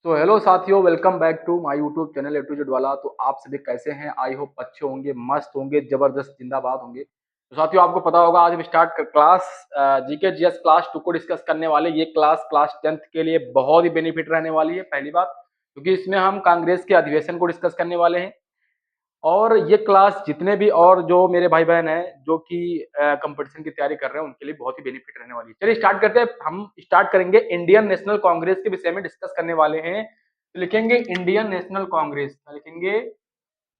तो हेलो साथियों, welcome back to my YouTube channel A to Z वाला। तो आप सभी कैसे हैं? आई होप अच्छे होंगे, मस्त होंगे, जबरदस्त जिंदाबाद होंगे। तो साथियों, आपको पता होगा आज हम स्टार्ट कर क्लास जीके जीएस क्लास 2 को डिस्कस करने वाले। ये क्लास 10th के लिए बहुत ही बेनिफिट रहने वाली है। पहली बात, क्योंकि इसमें हम कांग्रेस के अधिवेशन को डिस्कस करने वाले हैं। और ये क्लास जितने भी और जो मेरे भाई बहन हैं जो कि कंपटीशन की तैयारी कर रहे हैं, उनके लिए बहुत ही बेनिफिट रहने वाली है। चलिए स्टार्ट करते हैं। हम स्टार्ट करेंगे इंडियन नेशनल कांग्रेस के विषय में डिस्कस करने वाले हैं। तो लिखेंगे इंडियन नेशनल कांग्रेस, लिखेंगे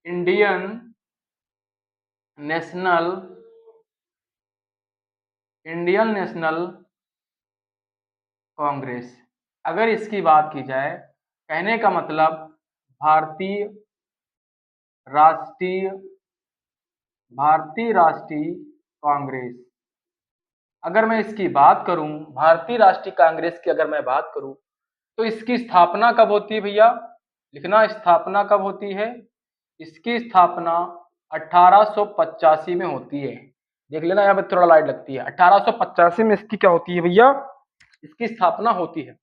Indian national Indian national Congress. अगर इसकी बात की जाए, कहने का मतलब भारतीय राष्ट्रीय भारतीय राष्ट्रीय कांग्रेस। अगर मैं इसकी बात करूं, भारतीय राष्ट्रीय कांग्रेस की अगर मैं बात करूं, तो इसकी स्थापना कब होती है भैया? लिखना, स्थापना कब होती है? इसकी स्थापना 1885 में होती है। देख लेना, यहाँ पे थोड़ा लाइट लगती है। 1885 में इसकी क्या होती है भैया? इसकी स्थापना होती है।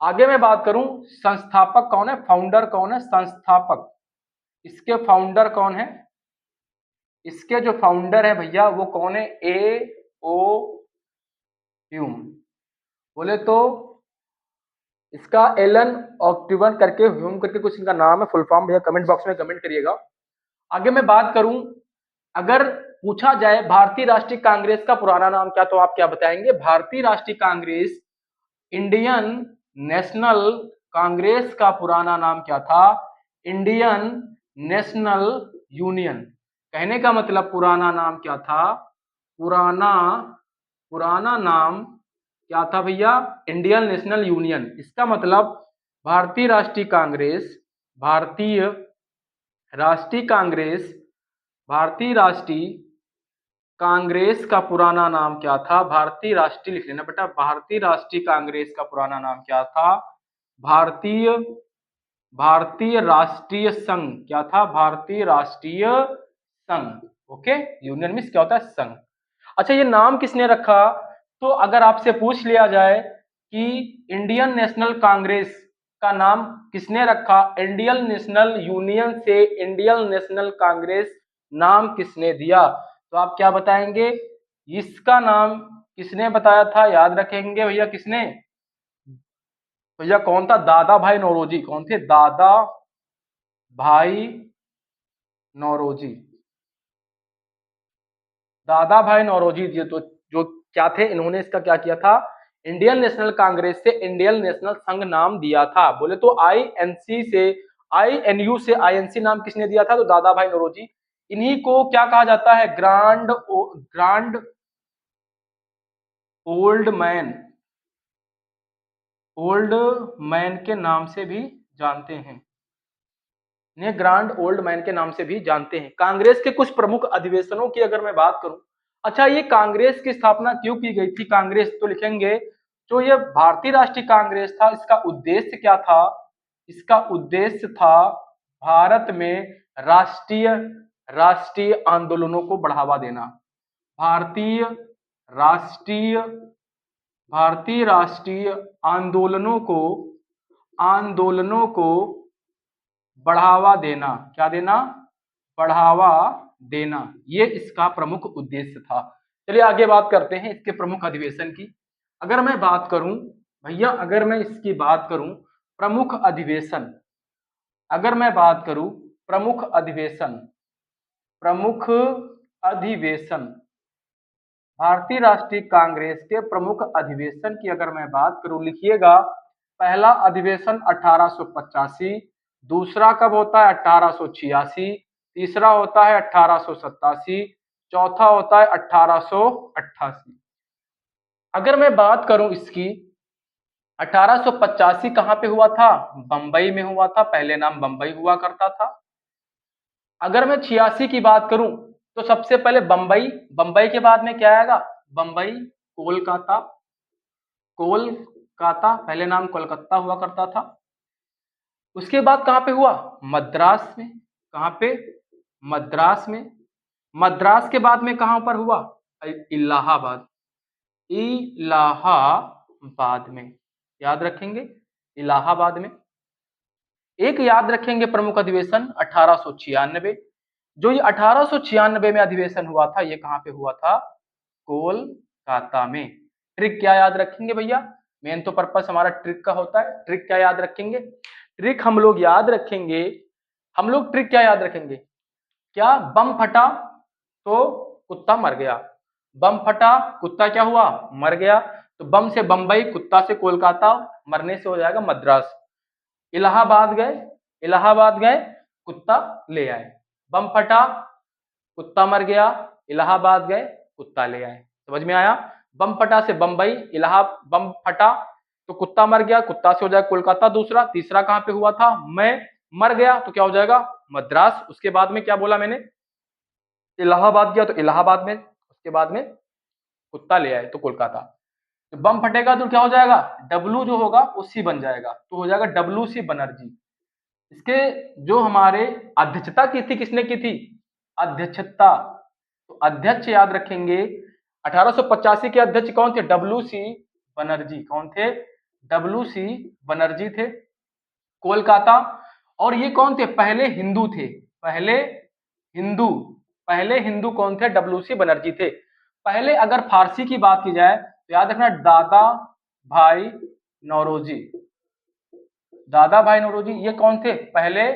आगे मैं बात करूं, संस्थापक कौन है, फाउंडर कौन है? संस्थापक, इसके फाउंडर कौन है? इसके जो फाउंडर है भैया वो कौन है? ए ओ ह्यूम। बोले तो इसका एलन ऑक्टिवन करके, ह्यूम करके कुछ इनका नाम है, फुल फॉर्म भैया कमेंट बॉक्स में कमेंट करिएगा। आगे मैं बात करूं, अगर पूछा जाए भारतीय राष्ट्रीय कांग्रेस का पुराना नाम क्या, तो आप क्या बताएंगे? भारतीय राष्ट्रीय कांग्रेस, इंडियन नेशनल कांग्रेस का पुराना नाम क्या था? Indian national union. कहने का मतलब पुराना नाम क्या था? पुराना पुराना नाम क्या था भैया? Indian national union. इसका मतलब भारतीय राष्ट्रीय कांग्रेस, भारतीय राष्ट्रीय कांग्रेस, भारतीय राष्ट्रीय कांग्रेस का पुराना नाम क्या था? भारतीय राष्ट्रीय लिख लेना बेटा। भारतीय राष्ट्रीय कांग्रेस का पुराना नाम क्या था? भारतीय भारतीय राष्ट्रीय संघ। क्या था? भारतीय राष्ट्रीय संघ। ओके, यूनियन मीन्स क्या होता है? संघ। अच्छा, ये नाम किसने रखा? तो अगर आपसे पूछ लिया जाए कि इंडियन नेशनल कांग्रेस का नाम किसने रखा, इंडियन नेशनल यूनियन से इंडियन नेशनल कांग्रेस नाम किसने दिया, तो आप क्या बताएंगे? इसका नाम किसने बताया था? याद रखेंगे भैया, किसने? भैया कौन था? दादा भाई नौरोजी। कौन थे? दादा भाई नौरोजी। दादा भाई नौरोजी जी, तो जो क्या थे, इन्होंने इसका क्या किया था? इंडियन नेशनल कांग्रेस से इंडियन नेशनल संघ नाम दिया था। बोले तो आईएनसी से आईएनयू से आईएनसी नाम किसने दिया था? तो दादा भाई नौरोजी। इन्हीं को क्या कहा जाता है? Grand old man, old man के नाम से भी जानते हैं। इन्हें ग्रांड ओल्ड मैन के नाम से भी जानते हैं। कांग्रेस के कुछ प्रमुख अधिवेशनों की अगर मैं बात करूं, अच्छा ये कांग्रेस की स्थापना क्यों की गई थी? कांग्रेस तो लिखेंगे, जो ये भारतीय राष्ट्रीय कांग्रेस था, इसका उद्देश्य क्या था? इसका उद्देश्य था भारत में राष्ट्रीय राष्ट्रीय आंदोलनों को बढ़ावा देना। भारतीय राष्ट्रीय भारतीय राष्ट्रीय आंदोलनों को बढ़ावा देना। क्या देना? बढ़ावा देना। ये इसका प्रमुख उद्देश्य था। चलिए आगे बात करते हैं इसके प्रमुख अधिवेशन की। अगर मैं बात करूं भैया, अगर मैं इसकी बात करूं प्रमुख अधिवेशन, अगर मैं बात करूं प्रमुख अधिवेशन, भारतीय राष्ट्रीय कांग्रेस के प्रमुख अधिवेशन की अगर मैं बात करूं, लिखिएगा। पहला अधिवेशन 1885, दूसरा कब होता है? 1886, तीसरा होता है 1887, चौथा होता है 1888। अगर मैं बात करूं इसकी, 1885 कहां पे हुआ था? बंबई में हुआ था। पहले नाम बंबई हुआ करता था। अगर मैं 86 की बात करूं, तो सबसे पहले बंबई, बंबई के बाद में क्या आएगा? बंबई, कोलकाता, कोलकाता पहले नाम कोलकाता हुआ करता था। उसके बाद कहां पे हुआ? मद्रास में। कहां पे? मद्रास में। मद्रास के बाद में कहां पर हुआ? इलाहाबाद, इलाहाबाद में। याद रखेंगे, इलाहाबाद में। एक याद रखेंगे प्रमुख अधिवेशन 1896। जो ये 1896 में अधिवेशन हुआ था, ये कहाँ पे हुआ था? कोलकाता में। ट्रिक क्या याद रखेंगे भैया? मेन तो पर्पस हमारा ट्रिक का होता है। ट्रिक क्या याद रखेंगे? ट्रिक हम लोग याद रखेंगे, हम लोग ट्रिक क्या याद रखेंगे? क्या बम फटा तो कुत्ता मर गया, बम फटा कुत्ता क्या हुआ? मर गया। तो बम से बंबई, कुत्ता से कोलकाता, मरने से हो जाएगा मद्रास। इलाहाबाद गए, इलाहाबाद गए, कुत्ता ले आए। बम फटा, कुत्ता मर गया, इलाहाबाद गए, कुत्ता ले आए। समझ में आया? बम फटा से बंबई, बम फटा तो कुत्ता मर गया, कुत्ता से हो जाएगा कोलकाता दूसरा। तीसरा कहां पे हुआ था? मैं मर गया तो क्या हो जाएगा? मद्रास। उसके बाद में क्या बोला मैंने? इलाहाबाद गया तो इलाहाबाद में, उसके बाद में कुत्ता ले आए तो कोलकाता। तो बम फटेगा तो क्या हो जाएगा? डब्लू जो होगा वो सी बन जाएगा, तो हो जाएगा डब्लू सी बनर्जी। इसके जो हमारे अध्यक्षता की थी, किसने की थी? अध्यक्षता। तो अध्यक्ष याद रखेंगे, 1885 के अध्यक्ष कौन थे? W C Banerjee. कौन थे? डब्लू सी बनर्जी थे। कोलकाता। और ये कौन थे? पहले हिंदू थे। पहले हिंदू, पहले हिंदू कौन थे? डब्लू सी बनर्जी थे। पहले अगर फारसी की बात की जाए तो याद रखना दादा भाई नौरोजी। दादा भाई नौरोजी ये कौन थे? पहले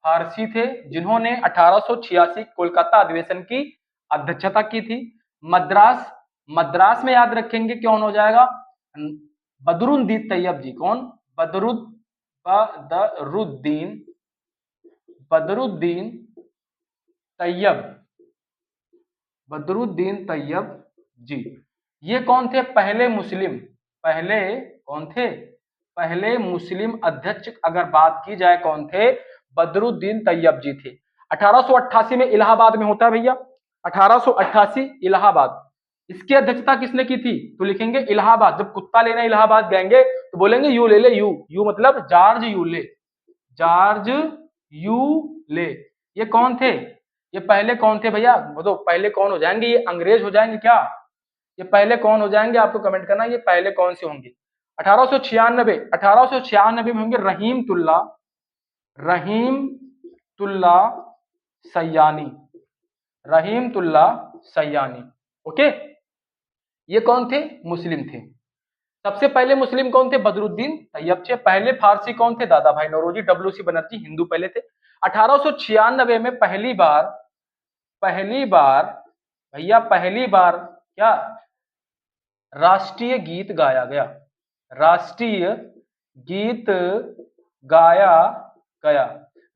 फारसी थे जिन्होंने 1886 कोलकाता अधिवेशन की अध्यक्षता की थी। मद्रास, मद्रास में याद रखेंगे कौन हो जाएगा? बदरुद्दीन तैयब जी। कौन? बदरुद्दीन, बदरुद्दीन तैयब, बदरुद्दीन तैयब जी। ये कौन थे? पहले मुस्लिम, पहले कौन थे? पहले मुस्लिम अध्यक्ष अगर बात की जाए कौन थे? बदरुद्दीन तैयब जी थे। 1888 में इलाहाबाद में होता है भैया, 1888 इलाहाबाद। इसकी अध्यक्षता किसने की थी? तो लिखेंगे इलाहाबाद। जब कुत्ता लेने इलाहाबाद जाएंगे तो बोलेंगे यू ले ले, यू, यू मतलब जॉर्ज यू ले, जॉर्ज यू ले। ये कौन थे? ये पहले कौन थे भैया? तो पहले कौन हो जाएंगे? ये अंग्रेज हो जाएंगे क्या? ये पहले कौन हो जाएंगे? आपको कमेंट करना ये पहले कौन से होंगे। 1896, 1896 में होंगे रहीम तुल्ला, रहीम तुल्ला सयानी, रहीम तुल्ला सयानी। ओके, ये कौन थे? मुस्लिम थे। सबसे पहले मुस्लिम कौन थे? बदरुद्दीन तैयब थे। पहले फारसी कौन थे? दादा भाई नौरोजी। डब्ल्यू सी बनर्जी हिंदू पहले थे। 1896 में पहली बार, पहली बार भैया, पहली बार क्या राष्ट्रीय गीत गाया गया? राष्ट्रीय गीत गाया गया।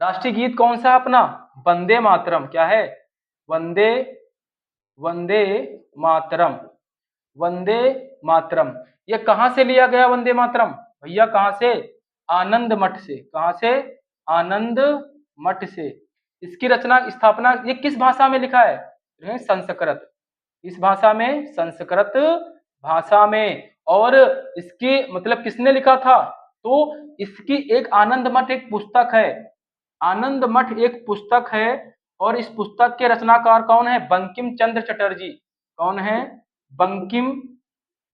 राष्ट्रीय गीत कौन सा अपना? वंदे मातरम। क्या है? वंदे, वंदे मातरम, वंदे मातरम। ये कहां से लिया गया वंदे मातरम? भैया कहां से? आनंद मठ से। कहां से? आनंद मठ से। इसकी रचना, स्थापना ये किस भाषा में लिखा है? संस्कृत। इस भाषा में, संस्कृत भाषा में। और इसकी मतलब किसने लिखा था? तो इसकी एक आनंद मठ एक पुस्तक है, आनंद मठ एक पुस्तक है। और इस पुस्तक के रचनाकार कौन है? बंकिम चंद्र चटर्जी। कौन है? बंकिम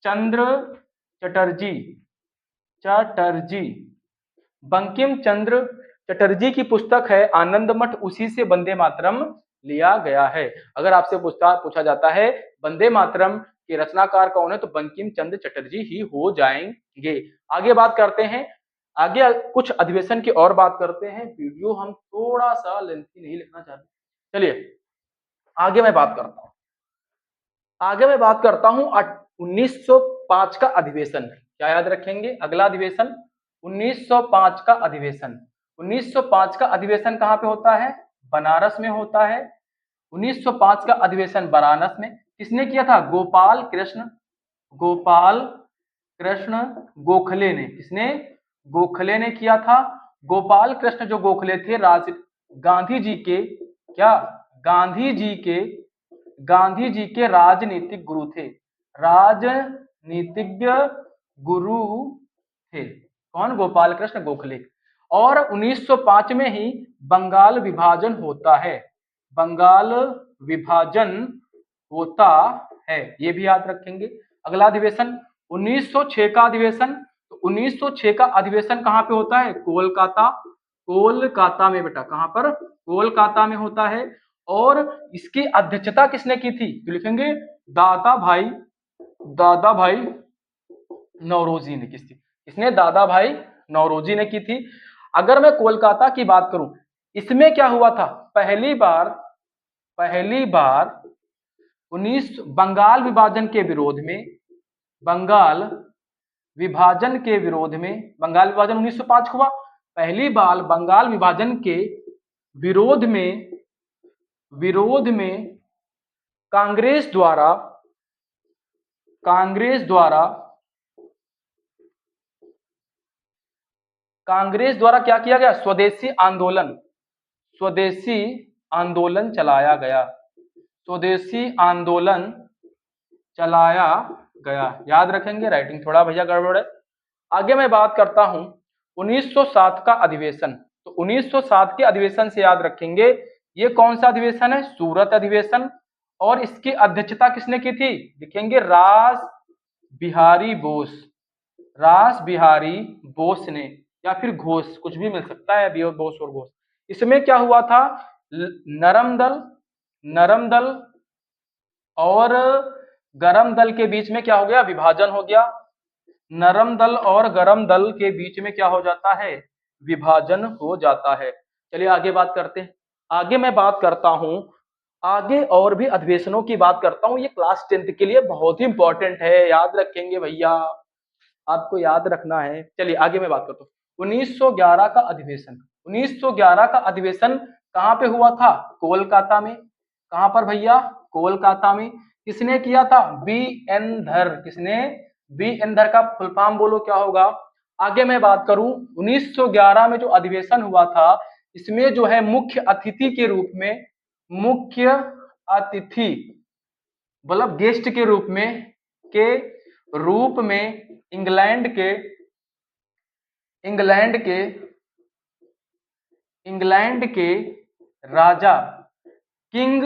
चंद्र चटर्जी, चटर्जी। बंकिम चंद्र चटर्जी की पुस्तक है आनंद मठ, उसी से वंदे मातरम लिया गया है। अगर आपसे पूछा जाता है वंदे मातरम के रचनाकार कौन है, तो बंकिम चंद्र चटर्जी ही हो जाएंगे। आगे बात करते हैं, आगे कुछ अधिवेशन की और बात करते हैं। वीडियो हम थोड़ा सा लेंथी नहीं लिखना चाहते। चलिए आगे मैं बात करता हूं, आगे मैं बात करता हूं 1905 का अधिवेशन। क्या याद रखेंगे? अगला अधिवेशन 1905 का अधिवेशन। 1905 का अधिवेशन कहां पे होता है? बनारस में होता है। 1905 का अधिवेशन बनारस में किसने किया था? गोपाल कृष्ण, गोपाल कृष्ण गोखले ने। किसने? गोखले ने किया था। गोपाल कृष्ण जो गोखले थे गांधी जी के क्या? गांधी जी के, गांधी जी के राजनीतिक गुरु थे, राजनीतिज्ञ गुरु थे। कौन? गोपाल कृष्ण गोखले। और 1905 में ही बंगाल विभाजन होता है, बंगाल विभाजन होता है, ये भी याद रखेंगे। अगला अधिवेशन 1906 का अधिवेशन। तो 1906 का अधिवेशन कहां पे होता है? कोलकाता। कोलकाता में बेटा, कहां पर? कोलकाता में होता है। और इसकी अध्यक्षता किसने की थी? तो लिखेंगे दादा भाई, दादा भाई नौरोजी ने की थी। किसने? दादा भाई नौरोजी ने की थी। अगर मैं कोलकाता की बात करूं, इसमें क्या हुआ था? पहली बार 19 बंगाल विभाजन के विरोध में, बंगाल विभाजन के विरोध में, बंगाल विभाजन 1905 हुआ। पहली बार बंगाल विभाजन के विरोध में, कांग्रेस द्वारा क्या किया गया? स्वदेशी आंदोलन चलाया गया। स्वदेशी आंदोलन चलाया गया। याद रखेंगे, राइटिंग थोड़ा भैया गड़बड़ है। आगे मैं बात करता हूं 1907 का अधिवेशन। तो 1907 के अधिवेशन से याद रखेंगे, ये कौन सा अधिवेशन है? सूरत अधिवेशन। और इसकी अध्यक्षता किसने की थी? लिखेंगे रास बिहारी बोस ने, या फिर घोष, कुछ भी मिल सकता है, बोस और घोष। इसमें क्या हुआ था? नरम दल और गरम दल के बीच में क्या हो गया? विभाजन हो गया। नरम दल और गरम दल के बीच में क्या हो जाता है? विभाजन हो जाता है। चलिए आगे बात करते हैं। आगे मैं बात करता हूं, आगे और भी अधिवेशनों की बात करता हूं। ये क्लास 10th के लिए बहुत ही इंपॉर्टेंट है, याद रखेंगे भैया, आपको याद रखना है। चलिए आगे मैं बात करता हूँ 1911 का अधिवेशन। 1911 का अधिवेशन कहाँ पे हुआ था? कोलकाता में। कहाँ पर भैया? कोलकाता में। किसने किया था? बी एन धर। किसने? बी एन धर का फुल फॉर्म बोलो क्या होगा? आगे मैं बात करूं 1911 में जो अधिवेशन हुआ था, इसमें जो है मुख्य अतिथि के रूप में, मुख्य अतिथि मतलब गेस्ट के रूप में इंग्लैंड के राजा किंग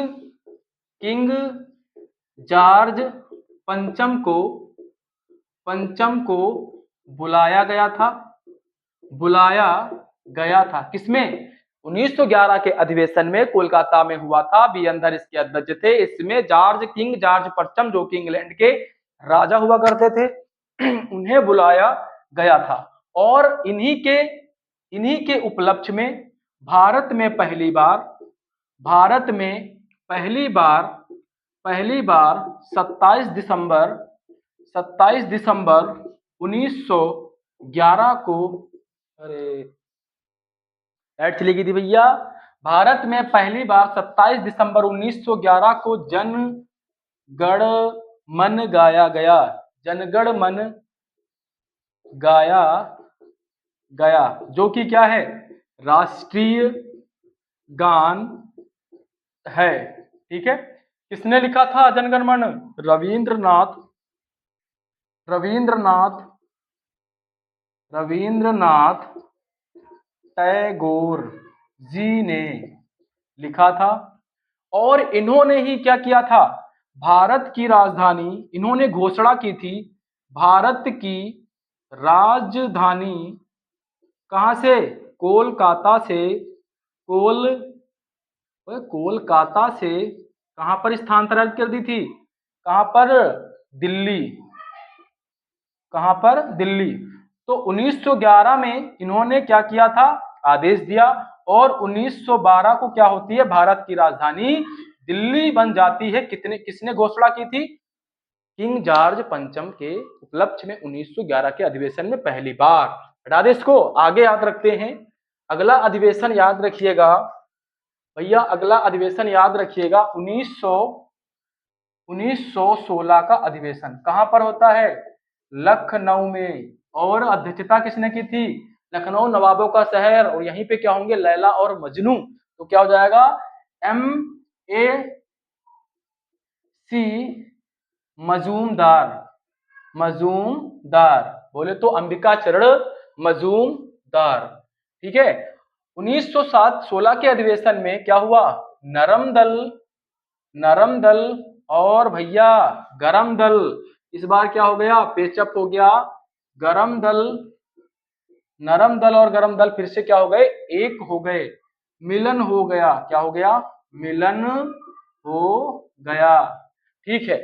जॉर्ज पंचम को बुलाया गया था। किसमें? 1911 के अधिवेशन में कोलकाता में हुआ था। बी अंदर इसके अध्यक्ष थे। इसमें किंग जॉर्ज पंचम, जो कि इंग्लैंड के राजा हुआ करते थे, उन्हें बुलाया गया था। और इन्हीं के उपलक्ष्य में भारत में पहली बार 27 दिसंबर 1911 को, अरे ऐड चली गई थी भैया। भारत में पहली बार 27 दिसंबर 1911 को जनगण मन गाया गया। जनगण मन गाया गया, जो कि क्या है? राष्ट्रीय गान है। ठीक है। किसने लिखा था जनगण मन? रविंद्रनाथ टैगोर जी ने लिखा था। और इन्होंने ही क्या किया था? भारत की राजधानी, इन्होंने घोषणा की थी भारत की राजधानी कहां से? कोलकाता से कहां पर स्थानांतरित कर दी थी? कहां पर? दिल्ली। कहां पर? दिल्ली। तो 1911 में इन्होंने क्या किया था? आदेश दिया। और 1912 को क्या होती है? भारत की राजधानी दिल्ली बन जाती है। किसने घोषणा की थी? किंग जॉर्ज पंचम के उपलक्ष्य में 1911 के अधिवेशन में पहली बार। हटा दे इसको, आगे याद रखते हैं। अगला अधिवेशन याद रखिएगा भैया, अगला अधिवेशन याद रखिएगा 1916 का अधिवेशन। कहां पर होता है? लखनऊ में। और अध्यक्षता किसने की थी? लखनऊ नवाबों का शहर। और यहीं पे क्या होंगे? लैला और मजनू। तो क्या हो जाएगा? MAC मजूमदार बोले तो अंबिका चरण मजूमदार। ठीक है। 1916 के अधिवेशन में क्या हुआ? नरम दल और भैया गरम दल, इस बार क्या हो गया? पेचअप हो गया। गरम दल नरम दल और गरम दल फिर से क्या हो गए, एक हो गए, मिलन हो गया। क्या हो गया, मिलन हो गया। ठीक है,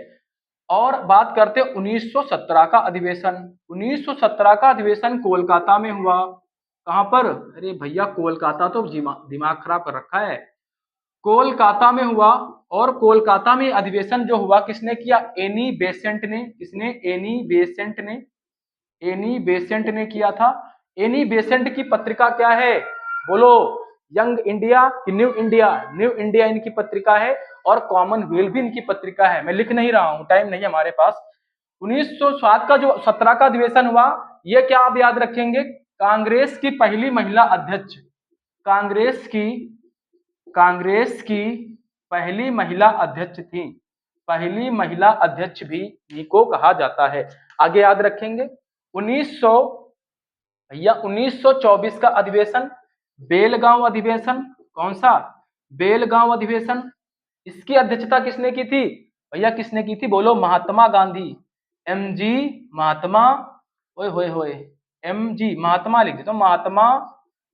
और बात करते हैं 1917 का अधिवेशन। 1917 का अधिवेशन कोलकाता में हुआ। कहां पर, अरे भैया कोलकाता तो दिमाग खराब कर रखा है, कोलकाता में हुआ। और कोलकाता में अधिवेशन जो हुआ किसने किया, एनी बेसेंट ने। किसने, एनी बेसेंट ने। एनी बेसेंट ने किया था। एनी बेसेंट की पत्रिका क्या है, बोलो, यंग इंडिया कि न्यू इंडिया, न्यू इंडिया इनकी पत्रिका है, और कॉमनवेल्थ भी इनकी पत्रिका है। मैं लिख नहीं रहा हूं, टाइम नहीं है हमारे पास। 1907 का जो 17 का अधिवेशन हुआ, ये क्या आप याद रखेंगे, कांग्रेस की पहली महिला अध्यक्ष, कांग्रेस की कांग्रेस की पहली महिला अध्यक्ष थी। पहली महिला अध्यक्ष भी इनको कहा जाता है। आगे याद रखेंगे 1900 भैया 1924 का अधिवेशन, बेलगांव अधिवेशन। कौन सा, बेलगांव अधिवेशन। इसकी अध्यक्षता किसने की थी भैया, किसने की थी, बोलो, महात्मा गांधी, एम जी महात्मा, ओए होए होए, एम जी महात्मा लिख देता हूं, महात्मा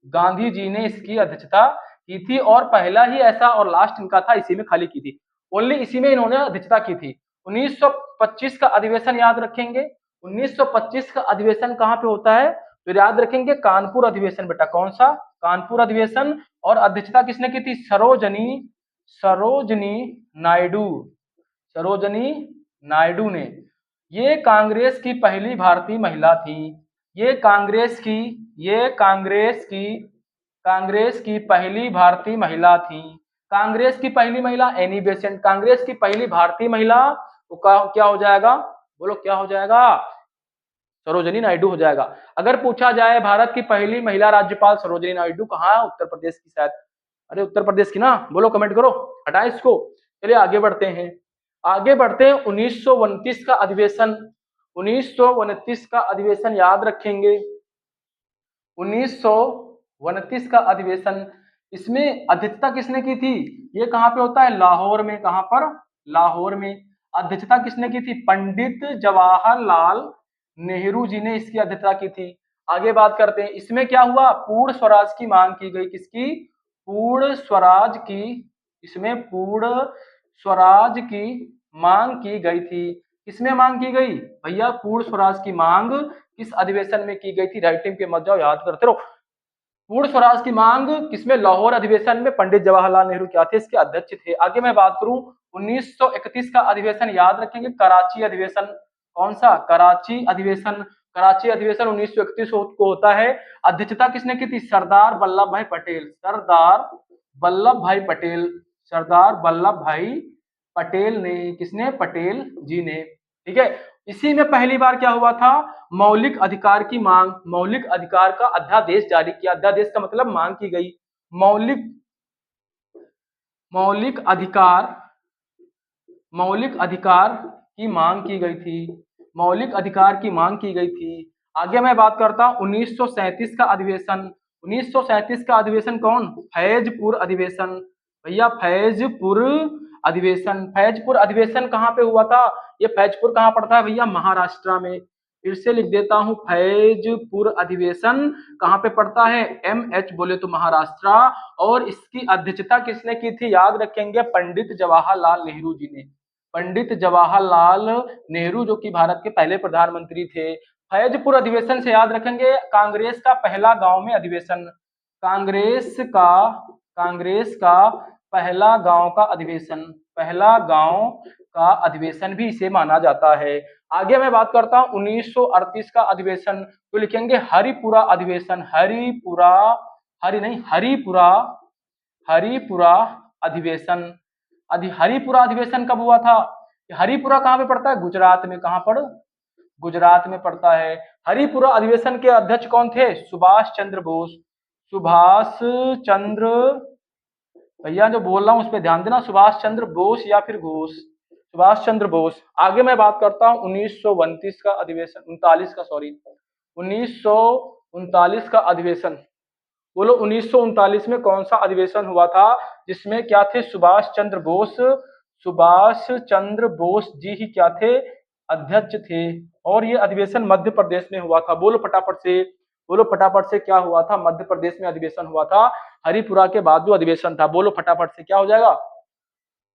गांधी जी ने इसकी अध्यक्षता की थी, और पहला ही ऐसा और लास्ट इनका था, इसी में खाली की थी, ओनली इसी में इन्होंने अध्यक्षता की थी। 1925 का अधिवेशन याद रखेंगे। 1925 का अधिवेशन कहां पे होता है, तो याद रखेंगे कानपुर अधिवेशन बेटा। कौन सा, कानपुर अधिवेशन। और अध्यक्षता किसने की थी, सरोजनी सरोजनी नायडू, सरोजनी नायडू ने। ये कांग्रेस की पहली भारतीय महिला थी। ये कांग्रेस की ये कांग्रेस की पहली भारतीय महिला थी। कांग्रेस की पहली महिला एनी बेसेंट, कांग्रेस की पहली भारतीय महिला, तो क्या हो जाएगा, बोलो क्या हो जाएगा, सरोजनी नायडू हो जाएगा। अगर पूछा जाए भारत की पहली महिला राज्यपाल सरोजनी नायडू कहाँ है, उत्तर प्रदेश की शायद, अरे उत्तर प्रदेश की ना, बोलो कमेंट करो, हटाए इसको। चलिए आगे बढ़ते हैं, आगे बढ़ते हैं 1929 का अधिवेशन। 1929 का अधिवेशन याद रखेंगे। 1929 का अधिवेशन, इसमें अध्यक्षता किसने की थी, ये कहां पे होता है, लाहौर में। कहां पर, लाहौर में। अध्यक्षता किसने की थी, पंडित जवाहरलाल नेहरू जी ने इसकी अध्यक्षता की थी। आगे बात करते हैं, इसमें क्या हुआ, पूर्ण स्वराज की मांग की गई। किसकी, पूर्ण स्वराज की, इसमें पूर्ण स्वराज की मांग की गई थी। किसमें मांग की गई भैया, पूर्ण स्वराज की मांग किस अधिवेशन में की गई थी, राइटिंग पे मत जाओ, याद करते रहो। पूर्ण स्वराज की मांग किसमें, लाहौर अधिवेशन में। पंडित जवाहरलाल नेहरू क्या थे, इसके अध्यक्ष थे। आगे मैं बात करूं 1931 का अधिवेशन याद रखेंगे, कराची अधिवेशन। कौन सा, कराची अधिवेशन। कराची अधिवेशन 1931 को होता है। अध्यक्षता किसने की थी, सरदार वल्लभ भाई पटेल, सरदार वल्लभ भाई पटेल, सरदार वल्लभ भाई पटेल ने। किसने, पटेल जी ने। ठीक है, इसी में पहली बार क्या हुआ था, मौलिक अधिकार की मांग, मौलिक अधिकार का अध्यादेश जारी किया। अध्यादेश का मतलब मांग की गई, मौलिक मौलिक अधिकार मौलिक अधिकार की मांग की गई थी, मौलिक अधिकार की मांग की गई थी। आगे मैं बात करता हूं 1937 का अधिवेशन। 1937 का अधिवेशन कौन, फैजपुर अधिवेशन। भैया फैजपुर अधिवेशन, फैजपुर अधिवेशन कहां पे हुआ था, ये फैजपुर कहां पड़ता है भैया, महाराष्ट्र में। फिर से लिख देता हूं, फैजपुर अधिवेशन कहां पे पड़ता है, एमएच बोले तो महाराष्ट्र। और इसकी अध्यक्षता किसने की थी, याद रखेंगे पंडित जवाहरलाल नेहरू जी ने। पंडित जवाहरलाल नेहरू जो कि भारत के पहले प्रधानमंत्री थे। फैजपुर अधिवेशन से याद रखेंगे कांग्रेस का पहला गांव में अधिवेशन, कांग्रेस का पहला गांव का अधिवेशन, पहला गांव का अधिवेशन भी इसे माना जाता है। आगे मैं बात करता हूं 1938 का अधिवेशन, तो लिखेंगे हरिपुरा अधिवेशन, हरिपुरा, हरि नहीं हरिपुरा, हरिपुरा अधिवेशन। हरिपुरा अधिवेशन कब हुआ था, हरिपुरा कहां पे पड़ता है, गुजरात में। कहां पर, गुजरात में पड़ता है। हरिपुरा अधिवेशन के अध्यक्ष कौन थे, सुभाष चंद्र बोस, सुभाष चंद्र, भैया जो बोल रहा हूं उस पर ध्यान देना, सुभाष चंद्र बोस या फिर घोष, सुभाष चंद्र बोस। आगे मैं बात करता हूं 1929 का अधिवेशन, 39 का, सॉरी 1939 का अधिवेशन। बोलो 1939 में कौन सा अधिवेशन हुआ था, जिसमें क्या थे, सुभाष चंद्र बोस, सुभाष चंद्र बोस जी ही क्या थे, अध्यक्ष थे। और ये अधिवेशन मध्य प्रदेश में हुआ था। बोलो फटाफट से, बोलो फटाफट से क्या हुआ था, मध्य प्रदेश में अधिवेशन हुआ था, हरिपुरा के बाद जो अधिवेशन था, बोलो फटाफट से क्या हो जाएगा,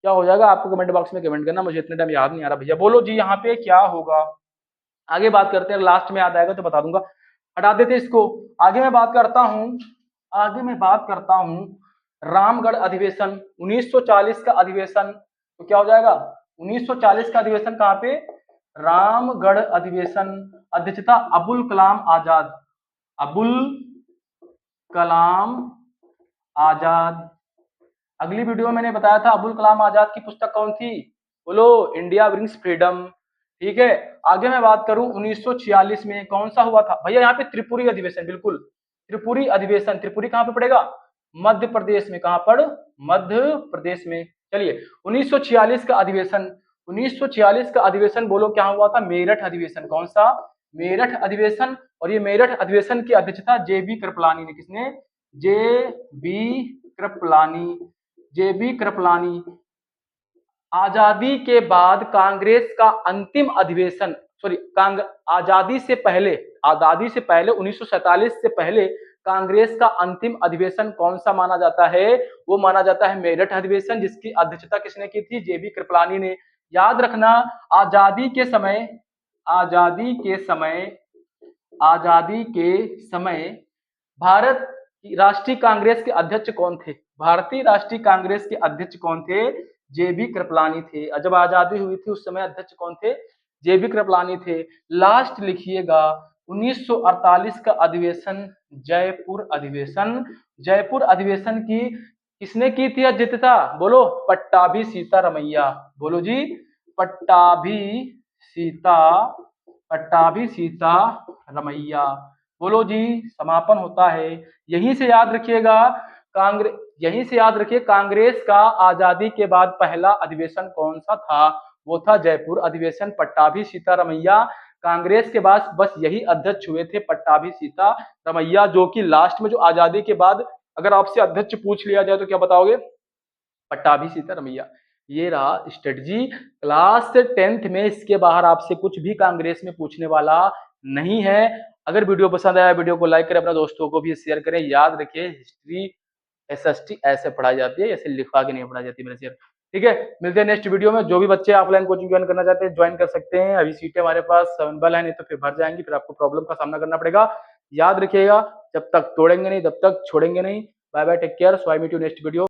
क्या हो जाएगा, आपको कमेंट बॉक्स में कमेंट करना, मुझे इतने टाइम याद नहीं आ रहा भैया, बोलो जी यहाँ पे क्या होगा। आगे बात करते हैं, लास्ट में याद आएगा तो बता दूंगा, हटा देते इसको। आगे मैं बात करता हूं, आगे मैं बात करता हूं रामगढ़ अधिवेशन 1940 का अधिवेशन, तो क्या हो जाएगा 1940 का अधिवेशन कहां पे, रामगढ़ अधिवेशन, अध्यक्षता अबुल कलाम आजाद, अबुल कलाम आजाद। अगली वीडियो में मैंने बताया था अबुल कलाम आजाद की पुस्तक कौन थी, बोलो इंडिया ब्रिंग्स फ्रीडम। ठीक है, आगे मैं बात करूं 1946 में कौन सा हुआ था भैया, यहाँ पे त्रिपुरी अधिवेशन, बिल्कुल त्रिपुरी अधिवेशन, त्रिपुरी कहां पे पड़ेगा, मध्य प्रदेश में, कहां पर, मध्य प्रदेश में। चलिए 1946 का अधिवेशन, 1946 का अधिवेशन बोलो क्या हुआ था, मेरठ अधिवेशन, कौन सा, मेरठ अधिवेशन। और ये मेरठ अधिवेशन की अध्यक्षता जेबी कृपलानी ने, किसने, जेबी कृपलानी, जेबी कृपलानी। आजादी के बाद कांग्रेस का अंतिम अधिवेशन, सॉरी आजादी से पहले, आजादी से पहले 1947 से पहले कांग्रेस का अंतिम अधिवेशन कौन सा माना जाता है, वो माना जाता है मेरठ अधिवेशन, जिसकी अध्यक्षता किसने की थी, जेबी कृपलानी ने। याद रखना, आजादी के समय, आजादी के समय, आजादी के समय भारत राष्ट्रीय कांग्रेस के अध्यक्ष कौन थे, भारतीय राष्ट्रीय कांग्रेस के अध्यक्ष कौन थे, जेबी कृपलानी थे। जब आजादी हुई थी उस समय अध्यक्ष कौन थे, जेबी कृपलानी थे। लास्ट लिखिएगा 1948 का अधिवेशन, जयपुर अधिवेशन, जयपुर अधिवेशन की किसने की थी अध्यक्षता, बोलो पट्टाभी सीतारमैया, बोलो जी पट्टाभी सीता, पट्टाभी सीतारमैया, बोलो जी। समापन होता है, यहीं से याद रखिएगा, कांग्रेस, यहीं से याद रखिए कांग्रेस का आजादी के बाद पहला अधिवेशन कौन सा था, वो था जयपुर अधिवेशन, पट्टाभी सीतारमैया। कांग्रेस के बाद बस यही अध्यक्ष हुए थे, पट्टाभी सीतारमैया, जो कि लास्ट में जो आजादी के बाद अगर आपसे अध्यक्ष पूछ लिया जाए तो क्या बताओगे, पट्टाभी सीतारमैया। ये रहा स्ट्रेटजी, क्लास 10th में इसके बाहर आपसे कुछ भी कांग्रेस में पूछने वाला नहीं है। अगर वीडियो पसंद आया वीडियो को लाइक करें, अपने दोस्तों को भी शेयर करें। याद रखिए हिस्ट्री एसएसटी ऐसे पढ़ाई जाती है, ऐसे लिखवा के नहीं पढ़ाई जाती मेरे शेयर। ठीक है, मिलते हैं नेक्स्ट वीडियो में। जो भी बच्चे ऑफलाइन कोचिंग ज्वाइन करना चाहते हैं ज्वाइन कर सकते हैं, अभी सीटें हमारे पास अवेलेबल है, नहीं तो फिर भर जाएंगी, फिर आपको प्रॉब्लम का सामना करना पड़ेगा। याद रखिएगा, जब तक तोड़ेंगे नहीं तब तक छोड़ेंगे नहीं। Bye bye, take care, so I meet you next video.